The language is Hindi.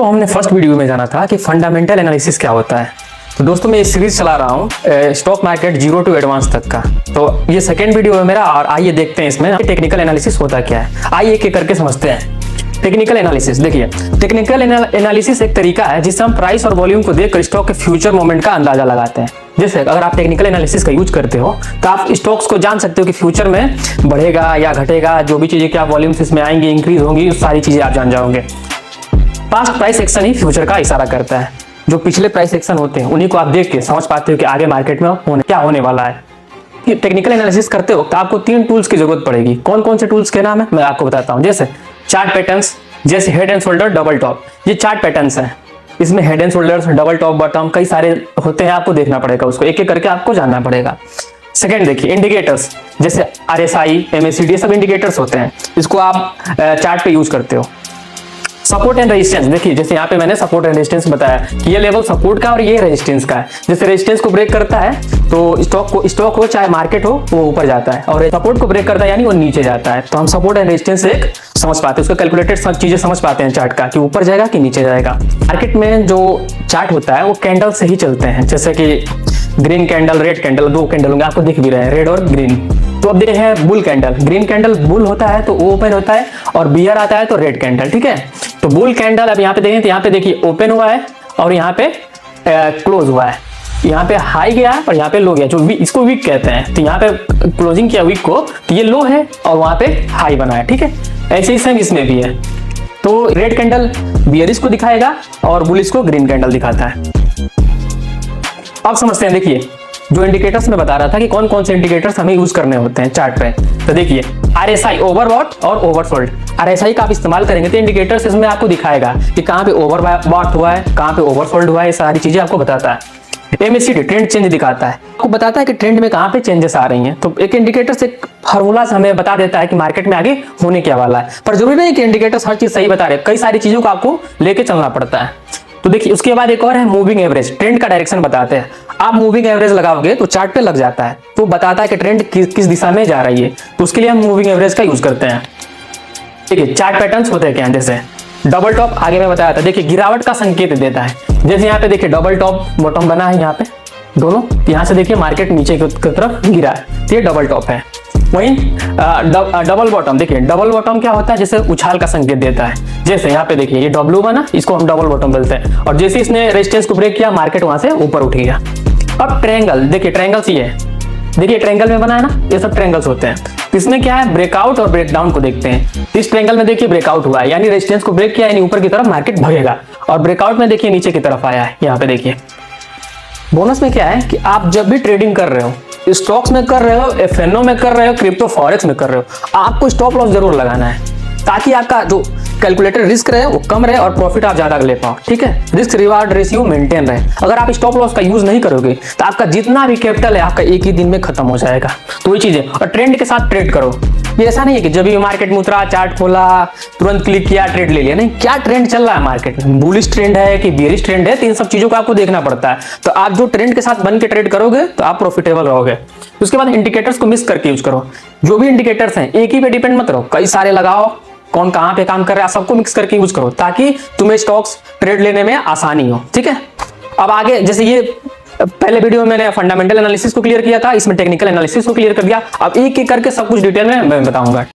दोस्तों हमने फर्स्ट वीडियो में जाना था कि फंडामेंटल एनालिसिस क्या होता है। तो दोस्तों मैं ये सीरीज चला रहा हूँ stock market zero to advance तक का। तो ये सेकेंड वीडियो है मेरा और आइए देखते हैं इसमें टेक्निकल एनालिसिस होता क्या है। आइए एक एक करके समझते हैं। टेक्निकल एनालिसिस देखिए, टेक्निकल एनालिसिस एक तरीका है जिससे हम प्राइस और वॉल्यूम को देखकर स्टॉक के फ्यूचर मोमेंट का अंदाजा लगाते हैं। जैसे अगर आप टेक्निकल एनालिसिस का यूज करते हो तो आप स्टॉक्स को जान सकते हो कि फ्यूचर में बढ़ेगा या घटेगा, जो भी चीजें क्या वॉल्यूम्स इसमें आएंगी, इंक्रीज होंगी, सारी चीजें आप जान जाओगे। पास्ट प्राइस एक्शन ही फ्यूचर का इशारा करता है। जो पिछले प्राइस एक्शन होते हैं उन्हीं को आप देख के समझ पाते हो कि आगे मार्केट में क्या होने वाला है। टेक्निकल एनालिसिस करते हो तो आपको 3 टूल्स की जरूरत पड़ेगी। कौन कौन से टूल्स के नाम है मैं आपको बताता हूँ। जैसे चार्ट पैटर्न्स, जैसे head and shoulder, double top, ये चार्ट पैटर्न्स हैं। इसमें head and shoulders, double top, bottom कई सारे होते हैं, आपको देखना पड़ेगा, उसको एक एक करके आपको जानना पड़ेगा। सेकंड देखिए इंडिकेटर्स, जैसे RSI, MACD, सब इंडिकेटर्स होते हैं, इसको आप चार्ट पे यूज करते हो। सपोर्ट एंड रेजिस्टेंस, देखिए जैसे यहाँ पे मैंने सपोर्ट एंड रेजिस्टेंस बताया कि ये लेवल सपोर्ट का और ये रेजिस्टेंस का है। जैसे रेजिस्टेंस को ब्रेक करता है तो स्टॉक हो चाहे मार्केट हो वो ऊपर जाता है, और सपोर्ट को ब्रेक करता है यानी वो नीचे जाता है। तो हम सपोर्ट एंड रेजिस्टेंस एक समझ पाते हैं, उसका कैलकुलेटेड सब चीजें समझ पाते हैं चार्ट का कि ऊपर जाएगा कि नीचे जाएगा। मार्केट में जो चार्ट होता है वो कैंडल से ही चलते हैं, जैसे कि green candle, red candle, 2 candle होंगे, आपको दिख भी रहे हैं, रेड और ग्रीन। तो अब देखे हैं bull candle, green candle bull होता है तो वो ओपन होता है, और बियर आता है तो रेड कैंडल, ठीक है। तो बुल कैंडल अब यहाँ पे देखें तो यहाँ पे देखिए ओपन हुआ है और यहाँ पे क्लोज हुआ है। यहाँ पे हाई गया और यहाँ पे लो गया, जो इसको वीक कहते हैं। तो यहाँ पे क्लोजिंग किया वीक को, तो ये लो है और वहां पे हाई बना है, ठीक है। ऐसे ही सेम इसमें भी है। तो रेड कैंडल बियरिश को दिखाएगा और बुलिश को ग्रीन कैंडल दिखाता है। अब समझते हैं, देखिए जो इंडिकेटर्स मैं बता रहा था कि कौन कौन से इंडिकेटर्स हमें यूज करने होते हैं चार्ट पे। तो देखिए RSI, ओवरबॉट और ओवरसोल्ड। RSI का आप इस्तेमाल करेंगे तो इंडिकेटर्स इसमें आपको दिखाएगा कि कहाँ पे ओवरबॉट हुआ है, कहाँ पे ओवरसोल्ड हुआ है, ये सारी चीजें आपको बताता है। MACD ट्रेंड चेंज दिखाता है, आपको बताता है कि ट्रेंड में कहाँ पे चेंजेस आ रही हैं। तो एक इंडिकेटर से फार्मूला से हमें बता देता है कि मार्केट में आगे होने क्या वाला है। पर जरूरी नहीं कि इंडिकेटर्स हर चीज सही बता रहे, कई सारी चीजों को आपको लेके चलना पड़ता है। तो देखिए उसके बाद एक और है मूविंग एवरेज, ट्रेंड का डायरेक्शन बताते हैं। आप मूविंग एवरेज लगाओगे तो चार्ट पे लग जाता है, तो बताता है कि ट्रेंड किस दिशा में जा रही है। तो उसके लिए हम मूविंग एवरेज का यूज करते हैं। देखिए चार्ट पैटर्न्स होते हैं क्या, जैसे डबल टॉप आगे मैं बताया था, देखिए गिरावट का संकेत देता है। जैसे यहाँ पे देखिए डबल टॉप बॉटम बना है, यहाँ पे दोनों, यहाँ से देखिए मार्केट नीचे की तरफ गिरा है, तो ये डबल टॉप है। वहीं डबल बॉटम, देखिए डबल बॉटम क्या होता है, जैसे उछाल का संकेत देता है। जैसे यहाँ पे देखिए ये W बना, इसको हम डबल बॉटम बोलते हैं, और जैसे इसने रेजिस्टेंस को ब्रेक किया मार्केट वहां से ऊपर उठ गया। अब ट्रायंगल, देखिए ट्रायंगल्स ये है, देखिए ट्रायंगल में बना है ना, ये सब ट्रायंगल्स होते हैं। इसमें क्या है, ब्रेकआउट और ब्रेकडाउन को देखते हैं। इस ट्रायंगल में देखिए ब्रेकआउट हुआ है, यानी रेजिस्टेंस को ब्रेक किया, यानी ऊपर की तरफ मार्केट भगेगा, और ब्रेकआउट में देखिए नीचे की तरफ आया है। यहाँ पे देखिए बोनस में क्या है कि आप जब भी ट्रेडिंग कर रहे हो, स्टॉक्स में कर रहे हो, FNO में कर रहे हो, क्रिप्टो फॉरेक्स में कर रहे हो, आपको स्टॉप लॉस जरूर लगाना है, ताकि आपका जो कैलकुलेटेड रिस्क रहे वो कम रहे और प्रॉफिट आप ज्यादा ले पाओ, ठीक है। रिस्क रिवार्ड रेशियो मेंटेन रहे। अगर आप स्टॉप लॉस का यूज नहीं करोगे तो आपका जितना भी कैपिटल है आपका एक ही दिन में खत्म हो जाएगा। तो ये चीजें, और ट्रेंड के साथ ट्रेड करो। ये ऐसा नहीं है कि जब भी मार्केट में उतरा, चार्ट खोला, तुरंत क्लिक किया, ट्रेड ले लिया, नहीं, क्या ट्रेंड चल रहा है मार्केट में, बुलिश ट्रेंड है कि बेयरिश ट्रेंड है, तो इन सब चीजों को आपको देखना पड़ता है। तो आप जो ट्रेंड के साथ बन के ट्रेड करोगे तो आप प्रॉफिटेबल रहोगे। उसके बाद इंडिकेटर्स को मिक्स करके यूज करो। जो भी इंडिकेटर्स हैं एक ही पे डिपेंड मत रहो, कई सारे लगाओ, कौन कहां पे काम कर रहा है सबको मिक्स करके यूज करो, ताकि तुम्हें स्टॉक्स ट्रेड लेने में आसानी हो, ठीक है। अब आगे, जैसे ये पहले वीडियो में मैंने फंडामेंटल एनालिसिस को क्लियर किया था, इसमें टेक्निकल एनालिसिस को क्लियर कर दिया। अब एक एक करके सब कुछ डिटेल में मैं बताऊंगा।